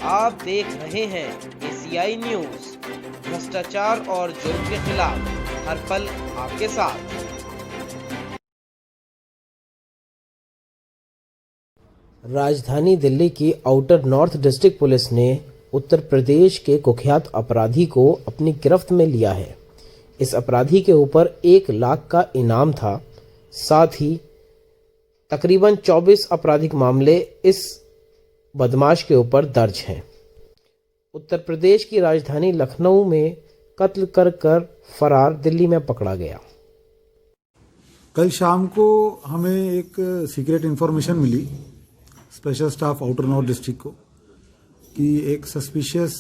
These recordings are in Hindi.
आप देख रहे हैं एसीआई न्यूज, भ्रष्टाचार और जुर्म के खिलाफ हर पल आपके साथ। राजधानी दिल्ली की आउटर नॉर्थ डिस्ट्रिक्ट पुलिस ने उत्तर प्रदेश के कुख्यात अपराधी को अपनी गिरफ्त में लिया है। इस अपराधी के ऊपर 1 लाख का इनाम था। साथ ही तकरीबन 24 आपराधिक मामले इस बदमाश के ऊपर दर्ज हैं। उत्तर प्रदेश की राजधानी लखनऊ में कत्ल कर फरार दिल्ली में पकड़ा गया। कल शाम को हमें एक सीक्रेट इन्फॉर्मेशन मिली special staff outer north district को कि एक सस्पिशियस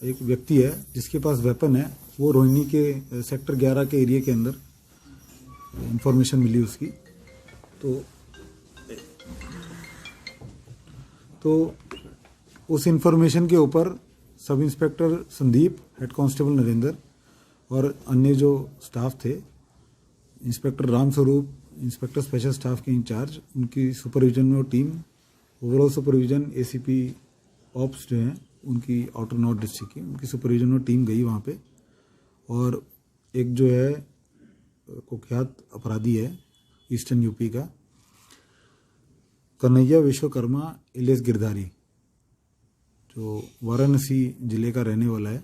एक व्यक्ति है जिसके पास वेपन है। वो रोहिणी के सेक्टर 11 के एरिया के अंदर इन्फॉर्मेशन मिली उसकी। तो उस इन्फॉर्मेशन के ऊपर sub inspector Sandeep, head constable Narendra और अन्य जो स्टाफ थे, inspector Ramswaroop, inspector special staff के इंचार्ज, उनकी सुपरविजन में वो team, overall supervision ACP ops जो हैं उनकी आउटर नॉर्थ डिस्ट्रिक्ट की, उनकी सुपरविजन में टीम गई वहाँ पे। और एक जो है कुख्यात अपराधी है ईस्टर्न यूपी का, कन्हैया विश्वकर्मा इलियास गिरधारी, जो वाराणसी जिले का रहने वाला है,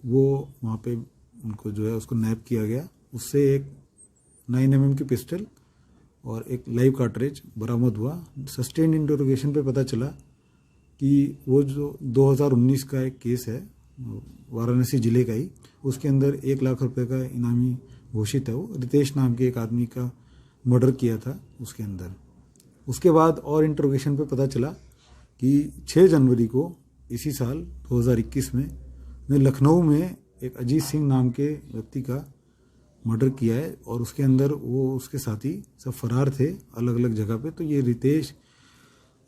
वो वहाँ पे उनको जो है उसको नैप किया गया। उससे एक 9 mm की पिस्टल और एक लाइव कार्ट्रिज बरामद हुआ। सस्टेन्ड इंटरोगेशन पे पता चला कि वो जो 2019 का एक केस है वाराणसी जिले का ही, उसके अंदर 1 लाख रुपए का इनामी घोषित है। वो रितेश नाम के एक आदमी का मर्डर किया था उसके अंदर। उसके बाद और इंटरोगेशन पे पता चला कि 6 जनवरी को इसी साल 2021 में लखनऊ में एक अजीत सिंह नाम के व्यक्ति का मर्डर किया है और उसके अंदर वो उसके साथी सब फरार थे अलग अलग जगह पे। तो ये रितेश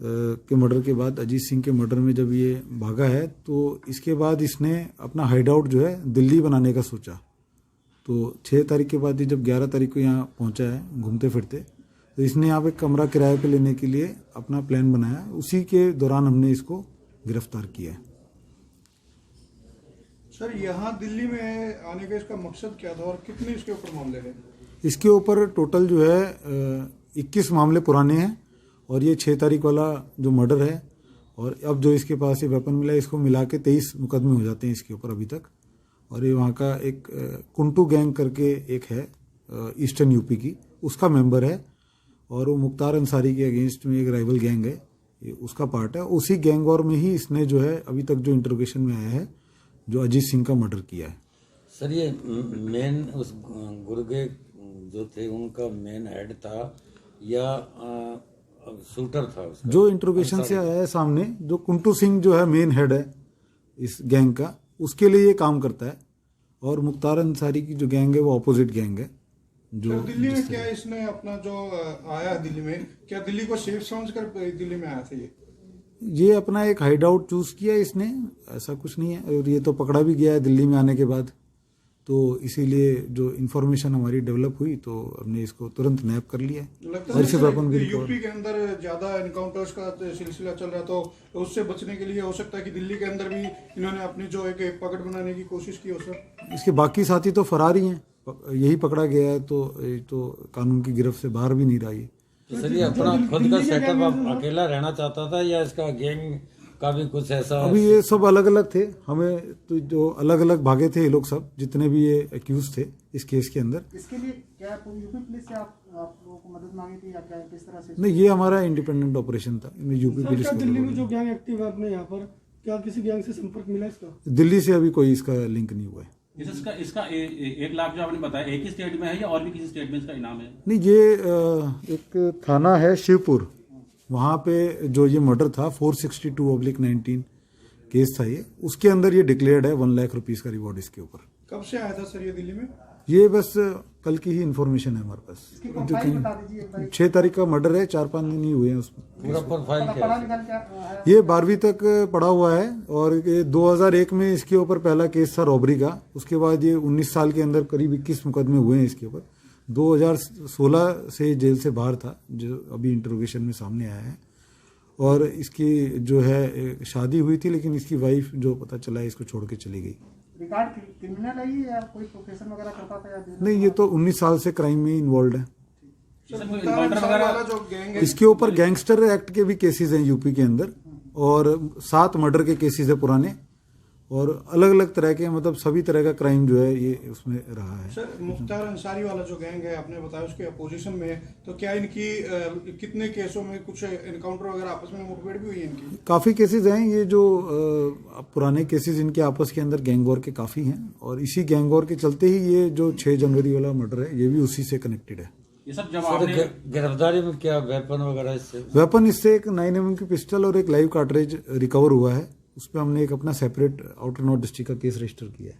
के मर्डर के बाद अजीत सिंह के मर्डर में जब ये भागा है तो इसके बाद इसने अपना हाइड आउट जो है दिल्ली बनाने का सोचा। तो 6 तारीख के बाद ही जब 11 तारीख को यहाँ पहुँचा है घूमते फिरते, तो इसने यहाँ पे कमरा किराए पे लेने के लिए अपना प्लान बनाया। उसी के दौरान हमने इसको गिरफ्तार किया है। सर, यहाँ दिल्ली में आने का इसका मकसद क्या था और कितने इसके ऊपर मामले हैं? इसके ऊपर टोटल जो है 21 मामले पुराने हैं और ये 6 तारीख वाला जो मर्डर है और अब जो इसके पास ये वेपन मिला है, इसको मिला के 23 मुकदमे हो जाते हैं इसके ऊपर अभी तक। और ये वहाँ का एक कुंटू गैंग करके एक है ईस्टर्न यूपी की, उसका मेंबर है। और वो मुख्तार अंसारी के अगेंस्ट में एक राइवल गैंग है, ये उसका पार्ट है। उसी गैंग और में ही इसने जो है अभी तक जो इंटरोगेशन में आया है जो अजीत सिंह का मर्डर किया है। सर, ये मेन उस गुर्गे जो थे उनका मेन हेड था या शूटर था उसका? जो इंटरोगेशन से आया है सामने, जो कुंटू सिंह जो है मेन हेड है इस गैंग का, उसके लिए ये काम करता है। और मुख्तार अंसारी की जो गैंग है वो अपोजिट गैंग है। जो दिल्ली में क्या इसने अपना जो आया दिल्ली में, क्या दिल्ली को सेफ समझकर दिल्ली में आया था? ये अपना एक हाइड आउट चूज किया इसने, ऐसा कुछ नहीं है। और ये तो पकड़ा भी गया है दिल्ली में आने के बाद। तो इसीलिए जो इन्फॉर्मेशन हमारी डेवलप हुई तो हमने इसको तुरंत नैप कर लिया। लगता है यूपी के अंदर ज्यादा एनकाउंटर्स का सिलसिला चल रहा, तो उससे बचने के लिए हो सकता है कि दिल्ली के अंदर भी इन्होंने अपनी जो एक पकड़ बनाने की कोशिश की हो। सर, इसके बाकी साथी तो फरार ही हैं, यही पकड़ा गया है। तो कानून की गिरफ्त से बाहर भी नहीं रहा ये। तो सर, ये अपना खुद का सेटअप अकेला रहना चाहता था या इसका गैंग का भी कुछ ऐसा? अभी ये सब अलग अलग थे, हमें तो जो अलग अलग भागे थे ये लोग सब, जितने भी ये एक्यूज थे इस केस के अंदर। इसके लिए क्या यूपी पुलिस से आप लोगों को मदद मांगी थी या क्या, किस तरह से? नहीं, ये हमारा इंडिपेंडेंट ऑपरेशन था। यूपी पुलिस दिल्ली में जो गैंग एक्टिव है अपने यहाँ पर, क्या किसी गैंग से संपर्क मिला इसका? दिल्ली से अभी कोई इसका लिंक नहीं हुआ है। इसका 1 लाख जो आपने बताया एक ही स्टेट में है या और भी किसी स्टेट में इसका इनाम है? नहीं, ये एक थाना है शिवपुर, वहाँ पे जो ये मर्डर था 462/19 केस था ये, उसके अंदर ये डिक्लेयर्ड है 1 लाख रुपीस का रिवॉर्ड इसके ऊपर। कब से आया था सर ये दिल्ली में? ये बस कल की ही इन्फॉर्मेशन है हमारे पास। 6 तारीख का मर्डर है, 4-5 दिन ही हुए हैं उसमें। पूरा प्रोफाइल क्या? ये 12वीं तक पढ़ा हुआ है और ये 2001 में इसके ऊपर पहला केस था रॉबरी का। उसके बाद ये 19 साल के अंदर करीब 21 मुकदमे हुए हैं इसके ऊपर। 2016 से जेल से बाहर था, जो अभी इंटरोगेशन में सामने आया है। और इसकी जो है शादी हुई थी, लेकिन इसकी वाइफ जो पता चला है इसको छोड़ के चली गई। रिकॉर्ड क्रिमिनल है ये या कोई प्रोफेशन वगैरह करता था या business नहीं, ये तो 19 साल से क्राइम में इन्वॉल्व है। सर, कोई मुख्तार इन्काउंटर अंसारी वाला वगैरह जो गैंग है, इसके ऊपर गैंगस्टर एक्ट के भी केसेस हैं यूपी के अंदर, और 7 मर्डर के केसेस है पुराने, और अलग अलग तरह के, मतलब सभी तरह का क्राइम जो है ये उसमें रहा है। सर मुख्तार अंसारी वाला जो गैंग है आपने बताया उसके अपोजिशन में है, तो क्या इनकी कितने केसों में कुछ एनकाउंटर वगैरह आपस में मुठभेड़ भी हुई है इनकी? काफ़ी केसेस हैं, ये जो पुराने केसेस इनके आपस के अंदर गैंग वॉर के काफ़ी हैं, और इसी गैंग वॉर के चलते ही ये जो 6 जनवरी वाला मर्डर है ये भी उसी से कनेक्टेड है। ये सब जब सर आपने गिरफ्तारी में क्या वेपन वगैरह इससे? वेपन इससे एक 9mm की पिस्टल और एक लाइव कार्ट्रिज रिकवर हुआ है। उस पर हमने एक अपना सेपरेट आउटर नॉर्थ डिस्ट्रिक्ट का केस रजिस्टर किया है।